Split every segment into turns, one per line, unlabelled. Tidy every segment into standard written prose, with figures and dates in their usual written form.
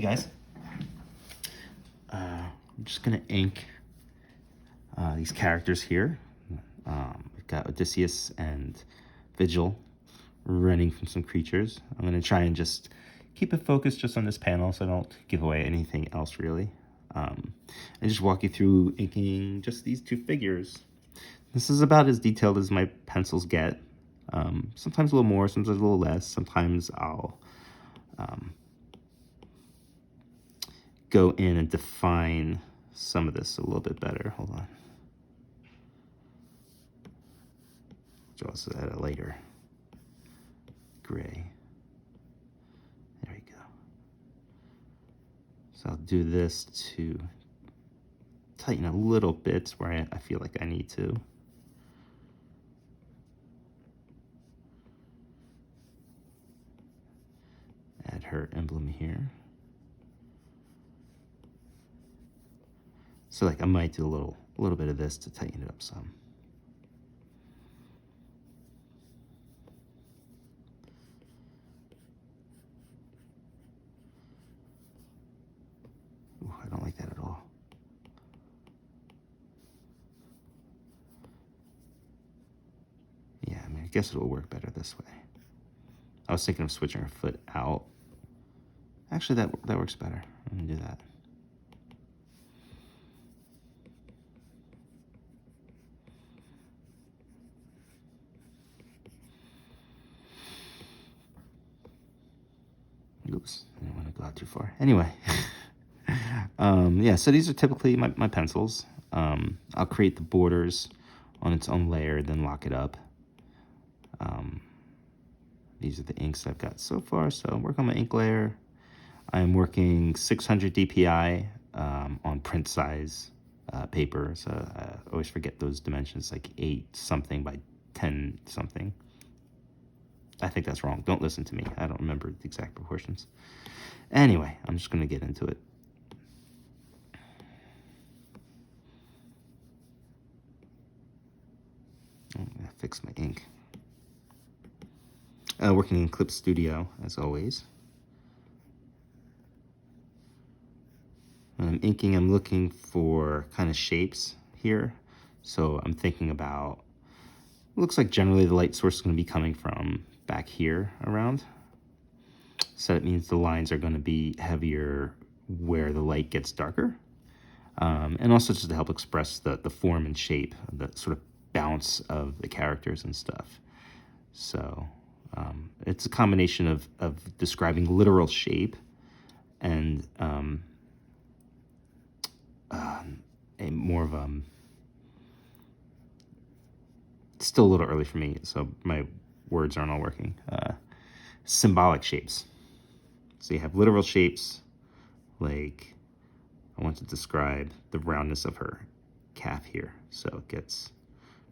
Hey guys, I'm just gonna ink these characters here. We've got Odysseus and Vigil running from some creatures. I'm gonna try and just keep it focused just on this panel so I don't give away anything else really. And just walk you through inking just these two figures. This is about as detailed as my pencils get. Sometimes a little more, sometimes a little less. Sometimes I'll go in and define some of this a little bit better. Hold on. Which also add a lighter gray. There we go. So I'll do this to tighten a little bit where I feel like I need to. Add her emblem here. So like I might do a little bit of this to tighten it up some. Ooh, I don't like that at all. Yeah, I mean, I guess it'll work better this way. I was thinking of switching her foot out. Actually, that works better. I'm gonna do that. Oops, I didn't want to go out too far. Anyway, yeah, so these are typically my pencils. I'll create the borders on its own layer, then lock it up. These are the inks I've got so far. So I'm working on my ink layer. I'm working 600 DPI on print size paper. So I always forget those dimensions, like 8 something by 10 something. I think that's wrong. Don't listen to me. I don't remember the exact proportions. Anyway, I'm just going to get into it. I'm going to fix my ink. Working in Clip Studio, as always. When I'm inking, I'm looking for kind of shapes here. So I'm thinking about, looks like generally the light source is going to be coming from back here around. So it means the lines are going to be heavier where the light gets darker. And also just to help express the form and shape, the sort of bounce of the characters and stuff. So it's a combination of describing literal shape and a more of still a little early for me, so my words aren't all working. Symbolic shapes. So you have literal shapes, like I want to describe the roundness of her calf here. So it gets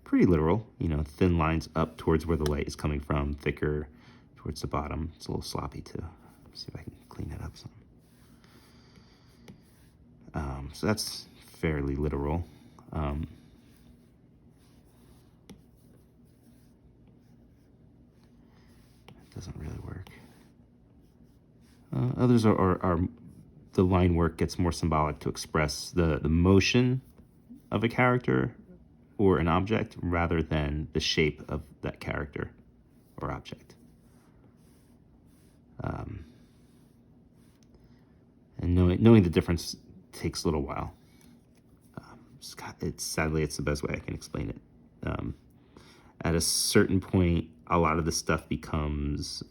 pretty literal, you know, thin lines up towards where the light is coming from, thicker towards the bottom. It's a little sloppy too. Let's see if I can clean that up some. So that's fairly literal. Doesn't really work. Others are the line work gets more symbolic to express the motion of a character or an object rather than the shape of that character or object. And knowing the difference takes a little while. Sadly, it's the best way I can explain it. At a certain point, a lot of the stuff becomes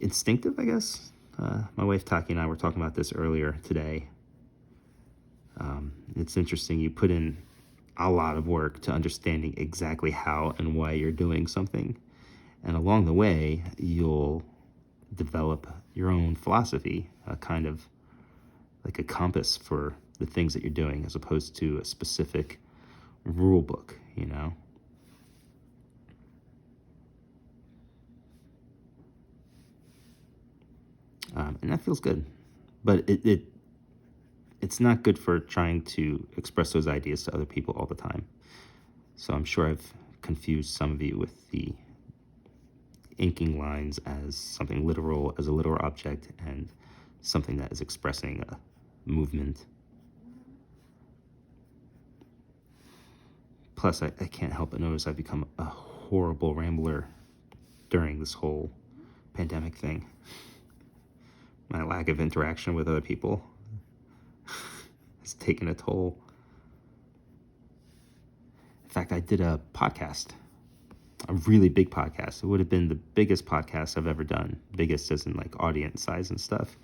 instinctive, I guess. My wife Taki and I were talking about this earlier today. It's interesting, you put in a lot of work to understanding exactly how and why you're doing something. And along the way, you'll develop your own philosophy, a kind of like a compass for the things that you're doing as opposed to a specific rule book, you know? And that feels good, but it's not good for trying to express those ideas to other people all the time. So I'm sure I've confused some of you with the inking lines as something literal, as a literal object, and something that is expressing a movement. Plus, I can't help but notice I've become a horrible rambler during this whole pandemic thing. My lack of interaction with other people has taken a toll. In fact, I did a podcast, a really big podcast. It would have been the biggest podcast I've ever done. Biggest as in like audience size and stuff.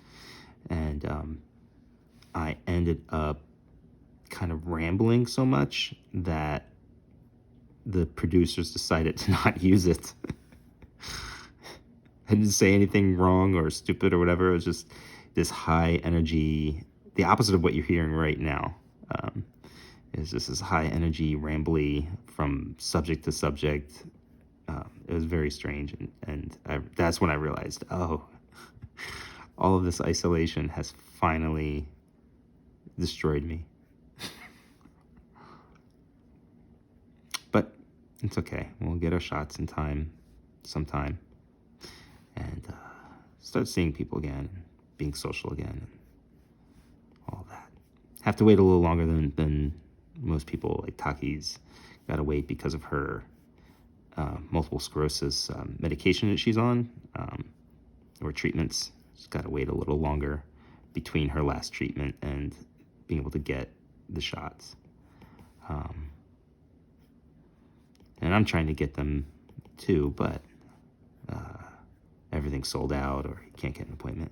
And I ended up kind of rambling so much that the producers decided to not use it. I didn't say anything wrong or stupid or whatever. It was just this high energy, the opposite of what you're hearing right now. It's just this high energy, rambly from subject to subject. It was very strange. And that's when I realized, oh, all of this isolation has finally destroyed me. But it's okay. We'll get our shots in time, sometime, and start seeing people again, and being social again, and all that. Have to wait a little longer than most people. Like Taki's got to wait because of her multiple sclerosis medication that she's on, or treatments. She's got to wait a little longer between her last treatment and being able to get the shots. And I'm trying to get them too, but everything's sold out or you can't get an appointment.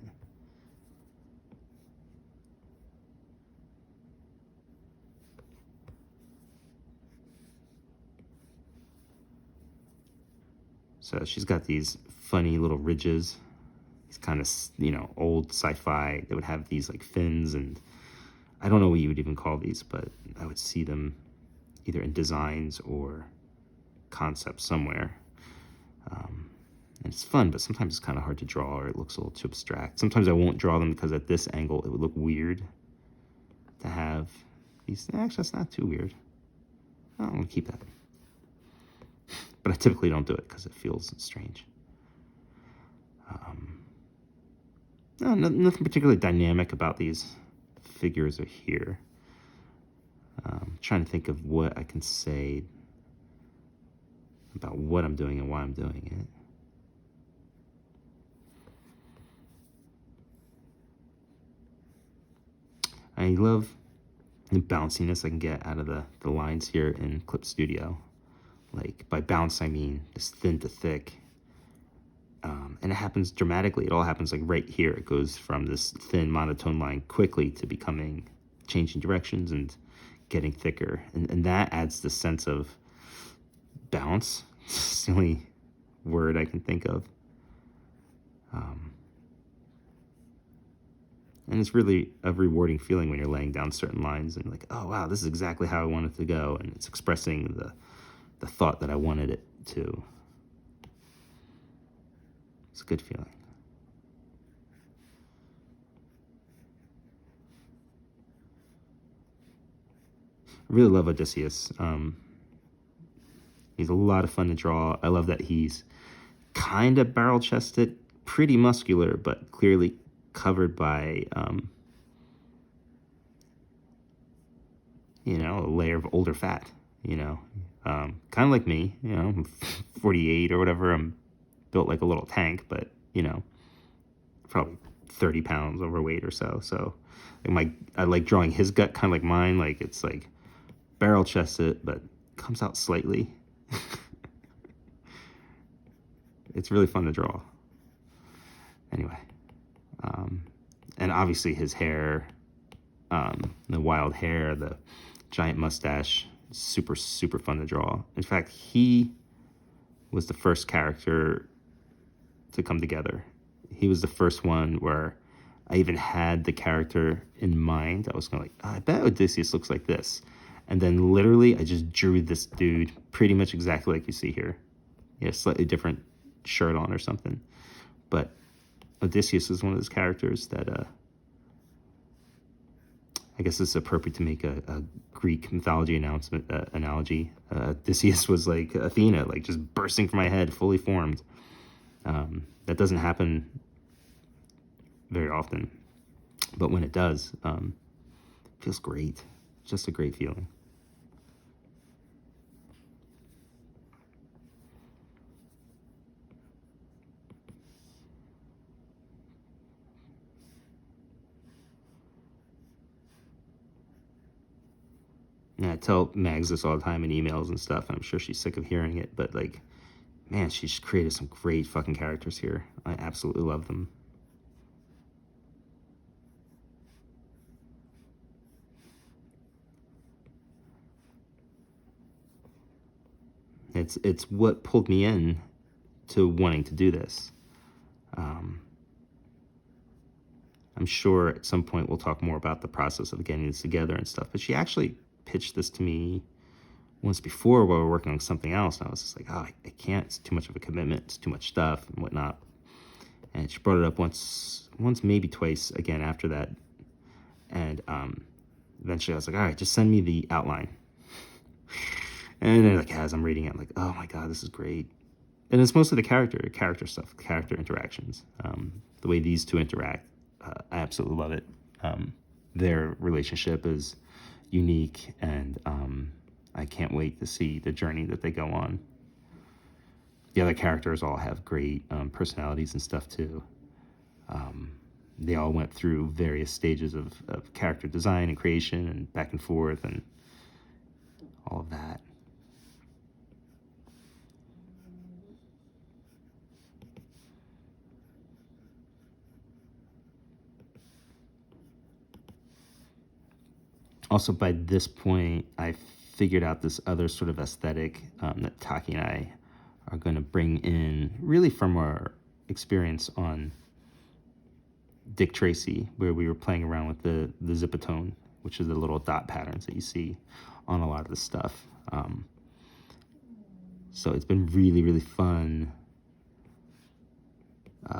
So she's got these funny little ridges, these kind of, old sci-fi. They would have these like fins, and I don't know what you would even call these, but I would see them either in designs or concepts somewhere. And it's fun, but sometimes it's kind of hard to draw, or it looks a little too abstract. Sometimes I won't draw them because at this angle it would look weird to have these. Actually, that's not too weird. I'm gonna keep that. But I typically don't do it because it feels strange. Nothing particularly dynamic about these figures are here. I'm trying to think of what I can say about what I'm doing and why I'm doing it. I love the bounciness I can get out of the lines here in Clip Studio. Like, by bounce, I mean just thin to thick. And it happens dramatically. It all happens like right here. It goes from this thin monotone line quickly to changing directions and getting thicker. And that adds the sense of bounce. It's the only word I can think of. And it's really a rewarding feeling when you're laying down certain lines and like, oh, wow, this is exactly how I want it to go. And it's expressing the thought that I wanted it to. It's a good feeling. I really love Odysseus. He's a lot of fun to draw. I love that he's kind of barrel-chested, pretty muscular, but clearly covered by, a layer of older fat, kind of like me, I'm 48 or whatever. I'm built like a little tank, but, probably 30 pounds overweight or so. So I like drawing his gut kind of like mine. Like it's like barrel-chested, but comes out slightly. It's really fun to draw. Anyway, and obviously his hair, the wild hair, the giant mustache, super, super fun to draw. In fact, he was the first character to come together. He was the first one where I even had the character in mind. I was kind of like, I bet Odysseus looks like this. And then literally I just drew this dude pretty much exactly like you see here. He has a slightly different shirt on or something. But Odysseus is one of those characters that I guess it's appropriate to make a Greek mythology analogy. Odysseus was like Athena, like just bursting from my head, fully formed. That doesn't happen very often, but when it does, it feels great. Just a great feeling. And I tell Mags this all the time in emails and stuff, and I'm sure she's sick of hearing it, but like, man, she's created some great fucking characters here. I absolutely love them. It's what pulled me in to wanting to do this. I'm sure at some point we'll talk more about the process of getting this together and stuff, but she actually pitched this to me once before while we were working on something else, and I was just like, oh, I can't. It's too much of a commitment. It's too much stuff and whatnot. And she brought it up once, maybe twice again after that. And eventually I was like, all right, just send me the outline. And then, like, as I'm reading it, I'm like, oh my God, this is great. And it's mostly the character stuff, character interactions. The way these two interact, I absolutely love it. Their relationship is unique, and I can't wait to see the journey that they go on. The other characters all have great personalities and stuff too. They all went through various stages of character design and creation and back and forth and all of that. Also, by this point, I figured out this other sort of aesthetic that Taki and I are going to bring in, really from our experience on Dick Tracy, where we were playing around with the zipatone, which is the little dot patterns that you see on a lot of the stuff. So it's been really, really fun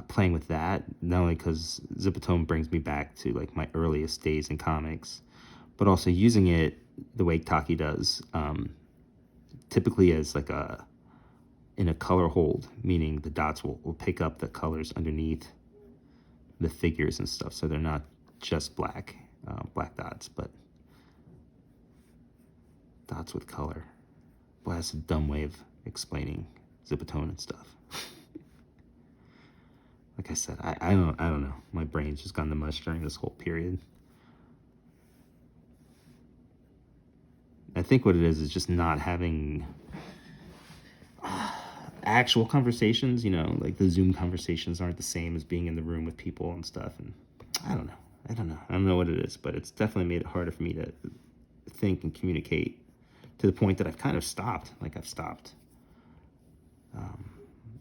playing with that, not only because zipatone brings me back to like my earliest days in comics, but also using it the way Taki does, typically as like in a color hold, meaning the dots will pick up the colors underneath the figures and stuff, so they're not just black dots, but dots with color. Boy, that's a dumb way of explaining zipatone and stuff. Like I said, I don't know. My brain's just gone to mush during this whole period. I think what it is just not having actual conversations, like the Zoom conversations aren't the same as being in the room with people and stuff. And I don't know what it is, but it's definitely made it harder for me to think and communicate, to the point that I've kind of stopped.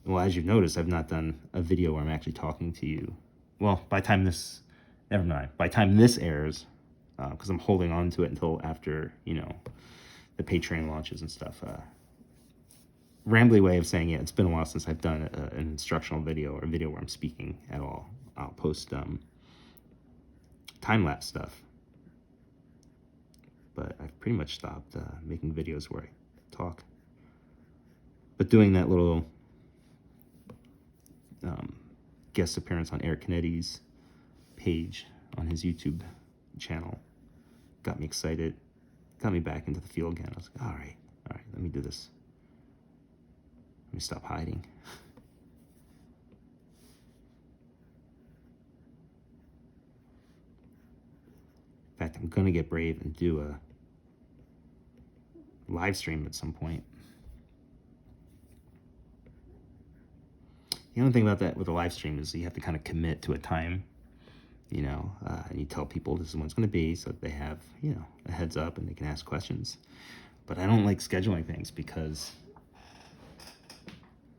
Well, as you've noticed, I've not done a video where I'm actually talking to you. Well, by the time this airs, because I'm holding on to it until after, the Patreon launches and stuff. Rambly way of saying it, it's been a while since I've done an instructional video or a video where I'm speaking at all. I'll post time-lapse stuff. But I've pretty much stopped making videos where I talk. But doing that little guest appearance on Eric Canetti's page on his YouTube channel got me excited, got me back into the field again. I was like, all right, let me do this. Let me stop hiding. In fact, I'm going to get brave and do a live stream at some point. The only thing about that with a live stream is you have to kind of commit to a time, and you tell people this is when it's going to be, so that they have, a heads up and they can ask questions. But I don't like scheduling things because,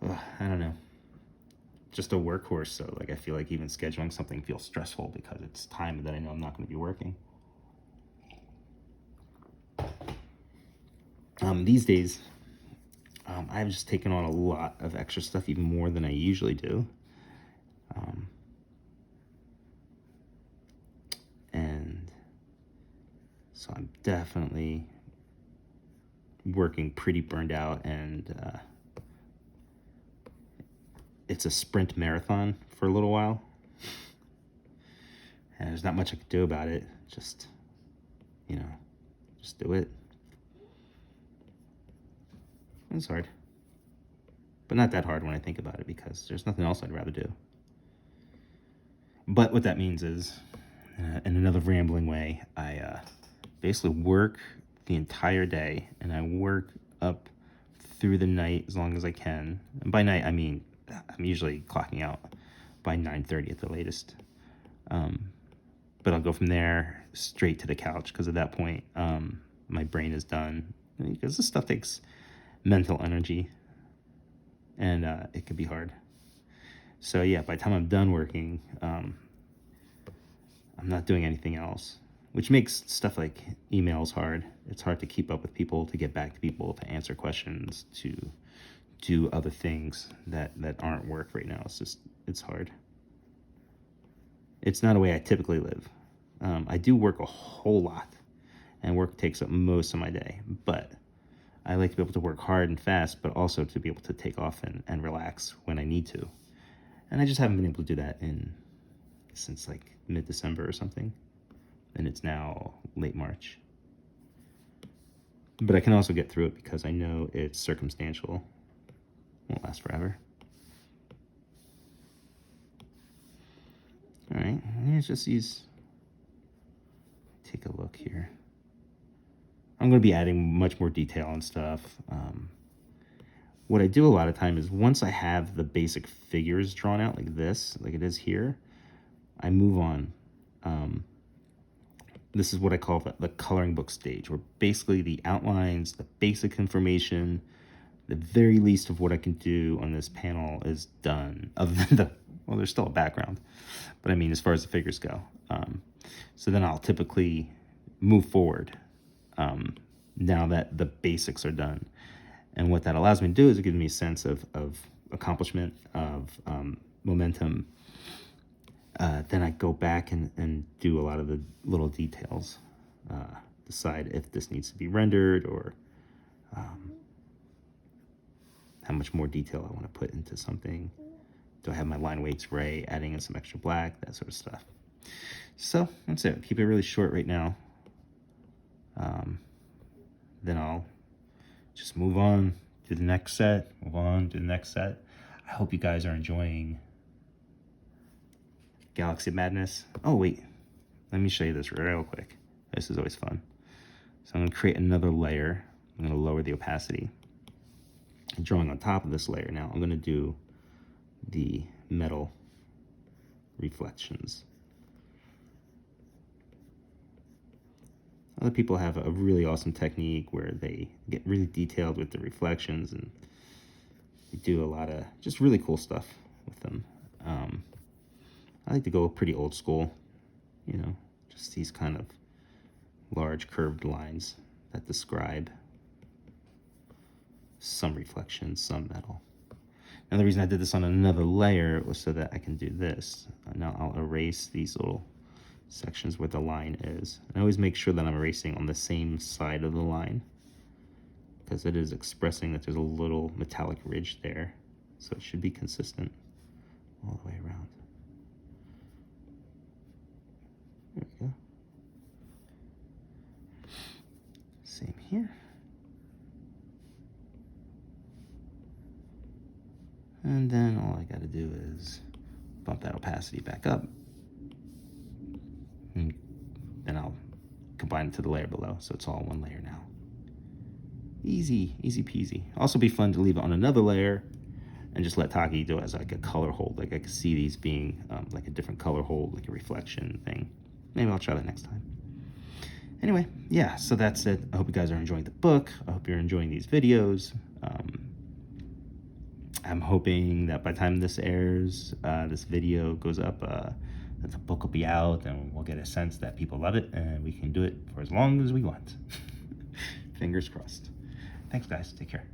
I don't know, just a workhorse. So like, I feel like even scheduling something feels stressful because it's time that I know I'm not going to be working. These days, I've just taken on a lot of extra stuff, even more than I usually do. And so I'm definitely working pretty burned out, and it's a sprint marathon for a little while. And there's not much I can do about it. Just, you know, just do it. It's hard. But not that hard when I think about it, because there's nothing else I'd rather do. But what that means is, in another rambling way, I basically work the entire day, and I work up through the night as long as I can. And by night, I mean I'm usually clocking out by 9:30 at the latest. But I'll go from there straight to the couch, because at that point, my brain is done. Because this stuff takes mental energy, and it can be hard. So yeah, by the time I'm done working, I'm not doing anything else, which makes stuff like emails hard. It's hard to keep up with people, to get back to people, to answer questions, to do other things that aren't work right now. It's hard. It's not a way I typically live. I do work a whole lot, and work takes up most of my day, but I like to be able to work hard and fast, but also to be able to take off and relax when I need to. And I just haven't been able to do that since like mid-December or something. And it's now late March. But I can also get through it because I know it's circumstantial. Won't last forever. All right, here's just these. Take a look here. I'm going to be adding much more detail and stuff. What I do a lot of time is, once I have the basic figures drawn out like this, like it is here, I move on. This is what I call the coloring book stage, where basically the outlines, the basic information, the very least of what I can do on this panel is done, other than well, there's still a background, but I mean, as far as the figures go. So then I'll typically move forward now that the basics are done. And what that allows me to do is it gives me a sense of accomplishment, of momentum. Then I go back and do a lot of the little details, decide if this needs to be rendered, or how much more detail I want to put into something. Do I have my line weights right, adding in some extra black, that sort of stuff. So that's it. Keep it really short right now. Then I'll just move on to the next set, move on to the next set. I hope you guys are enjoying Galaxy Madness. Oh, wait. Let me show you this real quick. This is always fun. So I'm going to create another layer. I'm going to lower the opacity. And drawing on top of this layer now, I'm going to do the metal reflections. Other people have a really awesome technique where they get really detailed with the reflections, and they do a lot of just really cool stuff with them. I like to go pretty old school, you know, just these kind of large curved lines that describe some reflection, some metal. Now, the reason I did this on another layer was so that I can do this. Now I'll erase these little sections where the line is. And I always make sure that I'm erasing on the same side of the line, because it is expressing that there's a little metallic ridge there. So it should be consistent all the way around. There we go. Same here. And then all I gotta do is bump that opacity back up. And then I'll combine it to the layer below, so it's all one layer now. Easy, easy peasy. Also be fun to leave it on another layer and just let Taki do it as like a color hold. Like I could see these being like a different color hold, like a reflection thing. Maybe I'll try that next time. Anyway, yeah, so that's it. I hope you guys are enjoying the book. I hope you're enjoying these videos. I'm hoping that by the time this airs, this video goes up, that the book will be out, and we'll get a sense that people love it, and we can do it for as long as we want. Fingers crossed. Thanks, guys. Take care.